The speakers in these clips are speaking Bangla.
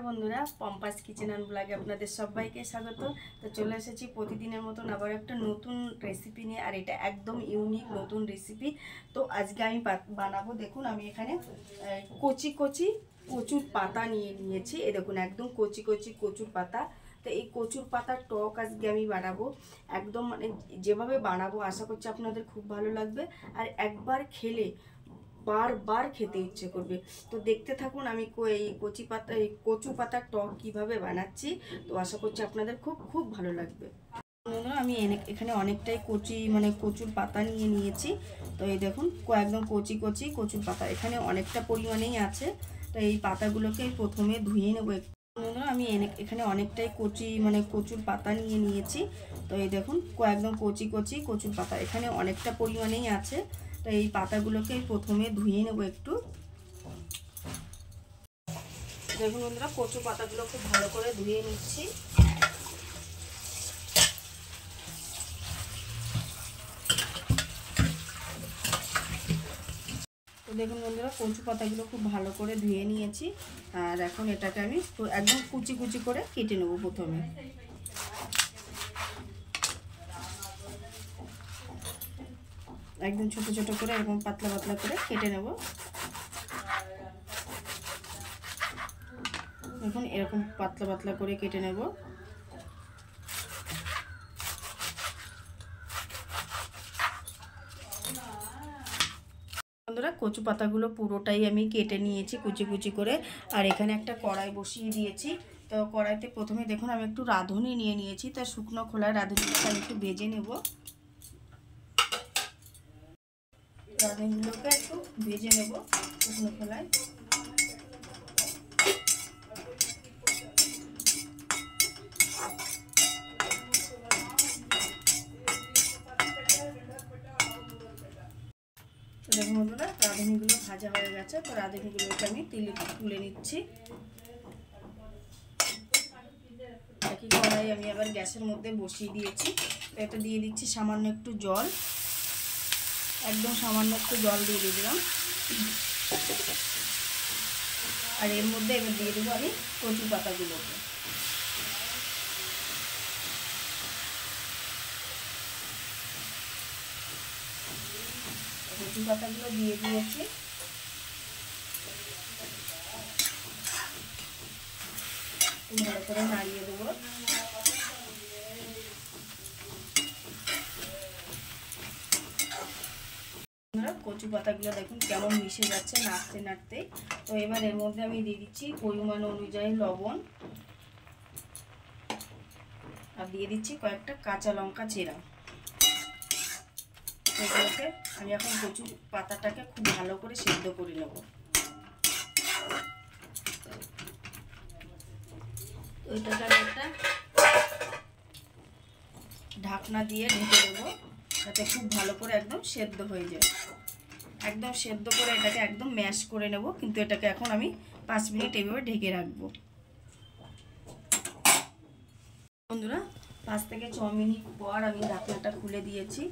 বন্ধুরা, পম্পাস কিচেন অ্যান্ড ব্লগে আপনাদের সবাইকে স্বাগত। তো চলে এসেছি প্রতিদিনের মতন আবার একটা নতুন রেসিপি নিয়ে, আর এটা একদম ইউনিক নতুন রেসিপি। তো আজকে আমি বানাবো, দেখুন আমি এখানে কচি কচি কচুর পাতা নিয়ে নিয়েছি। এই দেখুন একদম কচি কচি কচুর পাতা। তো এই কচুর পাতার টক আজকে আমি বানাবো, একদম মানে যেভাবে বানাবো আশা করছি আপনাদের খুব ভালো লাগবে, আর একবার খেলে বারবার খেতে ইচ্ছে করবে। তো দেখতে থাকুন আমি এই কচু পাতার টক কিভাবে বানাচ্ছি। তো আশা করছি আপনাদের খুব খুব ভালো লাগবে। আমি এখানে অনেকটাই কচুর পাতা নিয়ে নিয়েছি। তো এই দেখুন একদম কচি কচি কচুর পাতা এখানে অনেকটা পরিমাণেই আছে। তো এই পাতাগুলোকে প্রথমে ধুয়ে নেবো। আমি এখানে অনেকটাই কচুর পাতা নিয়ে নিয়েছি। তো এই দেখুন একদম কচি কচি কচুর পাতা এখানে অনেকটা পরিমাণেই আছে। তো এই পাতাগুলোকে প্রথমে ধুয়ে নেব একটু। দেখুন বন্ধুরা, কচু পাতাগুলো খুব ভালো করে ধুয়ে নিচ্ছি। তো দেখুন বন্ধুরা, কচু পাতাগুলো খুব ভালো করে ধুয়ে নিয়েছি, আর এখন এটাকে আমি একদম কুচি কুচি করে কেটে নেব। প্রথমে একদম ছোট ছোট করে এরকম পাতলা পাতলা করে কেটে নেব। এখন এরকম পাতলা পাতলা করে কেটে নেব। বন্ধুরা, কচু পাতাগুলো পুরোটাই আমি কেটে নিয়েছি কুচি কুচি করে, আর এখানে একটা কড়াই বসিয়ে দিয়েছি। তো কড়াইতে প্রথমে দেখুন আমি একটু রাঁধুনি নিয়ে নিয়েছি, তার শুকনো খোলায় রাঁধুনিটা একটু ভেজে নেব। রাঁধুনিগুলোকে একটু ভেজে নেব শুকনো খোলায়। দেখুন বন্ধুরা, রাঁধুনিগুলো ভাজা হয়ে গেছে। তো রাঁধুনিগুলোকে আমি তুলে নিচ্ছি। একই কড়াই আমি আবার গ্যাসের মধ্যে বসিয়ে দিয়েছি। তো এটা দিয়ে দিচ্ছি সামান্য একটু জল, একদম সামান্য একটু জল দিয়ে দিলাম। আর এর মধ্যে এবার দিয়ে দেবো আমি কচু পাতাগুলোকে। কচু পাতাগুলো দিয়ে দিয়েছি। ভালো করে নাড়িয়ে দেবো। কচু পাতাগুলো দেখুন কেমন মিশে যাচ্ছে নাড়তে নাড়তে। তো এবার এর মধ্যে আমি দিয়ে দিচ্ছি পরিমাণ অনুযায়ী লবণ, আর দিয়ে দিচ্ছি কয়েকটা কাঁচা লঙ্কা চেরা। এগুলোকে আমি এখন কচু পাতাটাকে খুব ভালো করে সেদ্ধ করে নেব। ওইটাকে আমি একটা ঢাকনা দিয়ে ঢেকে দেবো, যাতে খুব ভালো করে একদম সেদ্ধ হয়ে যায়। একদম সেদ্ধ করে এটাকে একদম ম্যাশ করে নেব, কিন্তু এটাকে এখন আমি 5 মিনিট এভাবে ঢেকে রাখবো। বন্ধুরা, 5 থেকে 6 মিনিট পর আমি ঢাকনাটা খুলে দিয়েছি।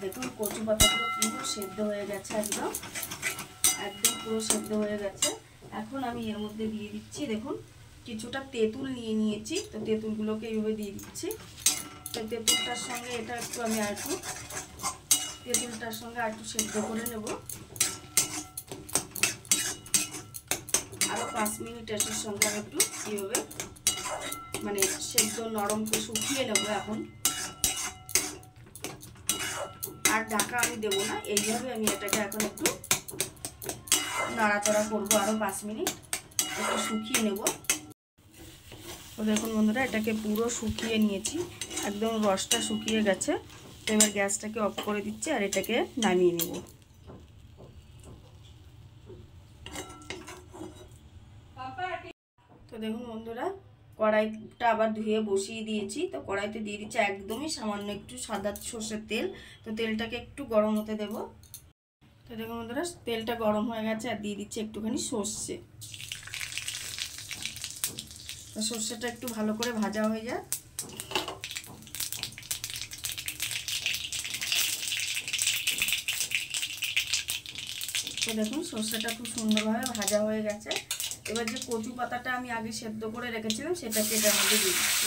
দেখুন কচু পাতাগুলো পুরো সেদ্ধ হয়ে গেছে, একদম একদম পুরো সেদ্ধ হয়ে গেছে। এখন আমি এর মধ্যে দিয়ে দিচ্ছি, দেখুন কিছুটা তেঁতুল নিয়ে নিয়েছি। তো তেঁতুলগুলোকে এইভাবে দিয়ে দিচ্ছি। তো তেঁতুলটার সঙ্গে এটা একটু আমি তেঁতুলটার সঙ্গে আর একটু সেদ্ধ করে নেব। আরও 5 মিনিট এটার সঙ্গে আমি একটু এইভাবে মানে সেদ্ধ নরম করে শুকিয়ে নেবো এখন। আর ঢাকা আমি দেবো না, এইভাবে আমি এটাকে এখন একটু নাড়াচাড়া করবো। আরও 5 মিনিট একটু শুকিয়ে নেব। তো দেখুন বন্ধুরা, এটাকে পুরো শুকিয়ে নিয়েছি, একদম রসটা শুকিয়ে গেছে। তো এবার গ্যাসটাকে অফ করে দিচ্ছি আর এটাকে নামিয়ে নেব। তো দেখুন বন্ধুরা, কড়াইটা আবার ধুয়ে বসিয়ে দিয়েছি। তো কড়াইতে দিয়ে দিচ্ছি একদমই সামান্য একটু সাদা সর্ষের তেল। তো তেলটাকে একটু গরম হতে দেব। তো দেখুন বন্ধুরা, তেলটা গরম হয়ে গেছে, আর দিয়ে দিচ্ছি একটুখানি সর্ষে। তো সর্ষেটা একটু ভালো করে ভাজা হয়ে যায়। তো দেখুন সর্ষেটা খুব সুন্দরভাবে ভাজা হয়ে গেছে। এবার যে কচু পাতাটা আমি আগে সেদ্ধ করে রেখেছিলাম সেটাকে এটার মধ্যে দিয়ে দিচ্ছি।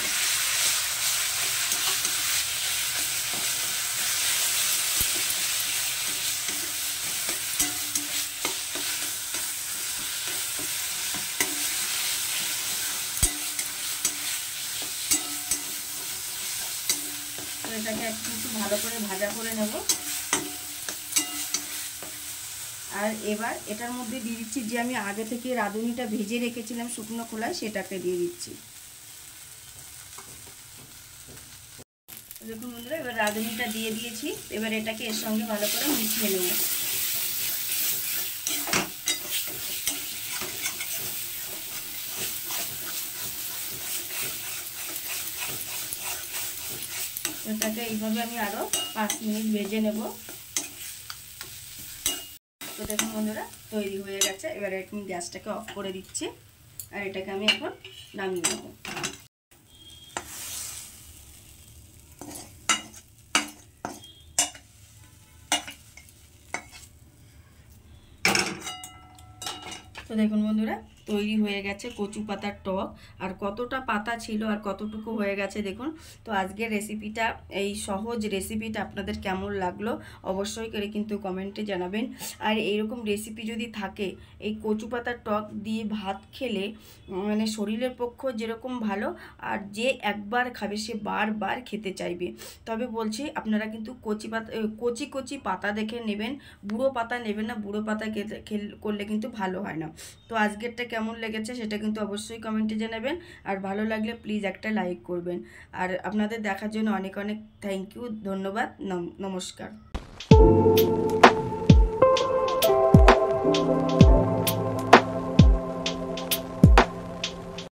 এটাকে একটু ভালো করে ভাজা করে নেব। আর এবার এটার মধ্যে দিয়ে দিচ্ছি যে আমি আগে থেকে রাঁধুনিটা ভেজে রেখেছিলাম শুকনো খোলায়, সেটাকে দিয়ে দিচ্ছি। দেখুন বন্ধুরা, এবার রাঁধুনিটা দিয়ে দিয়েছি। এবার এটাকে এর সঙ্গে ভালো করে মিশিয়ে নেব। এটাকে এইভাবে আমি আরও 5 মিনিট ভেজে নেব। তো দেখুন বন্ধুরা, তৈরি হয়ে গেছে। এবারে আমি গ্যাসটাকে অফ করে দিচ্ছি আর এটাকে আমি এখন নামিয়ে নেব। তো দেখুন বন্ধুরা, তৈরি হয়ে গেছে কচু পাতার টক। আর কতটা পাতা ছিল আর কতটুকু হয়ে গেছে দেখুন। তো আজকের রেসিপিটা, এই সহজ রেসিপিটা আপনাদের কেমন লাগলো অবশ্যই করে কিন্তু কমেন্টে জানাবেন। আর এইরকম রেসিপি যদি থাকে, এই কচু পাতার টক দিয়ে ভাত খেলে মানে শরীরের পক্ষে যেরকম ভালো, আর যে একবার খাবে সে বারবার খেতে চাইবে। তবে বলছি আপনারা কিন্তু কচি কচি পাতা দেখে নেবেন, বুড়ো পাতা নেবেন না। বুড়ো পাতা করলে কিন্তু ভালো হয় না। তো আজকেরটা কেমন লেগেছে সেটা কিন্তু অবশ্যই কমেন্টে জানাবেন। আর ভালো লাগলে প্লিজ একটা লাইক করবেন। আর আপনাদের দেখার জন্য অনেক অনেক থ্যাংক ইউ, ধন্যবাদ, নমস্কার।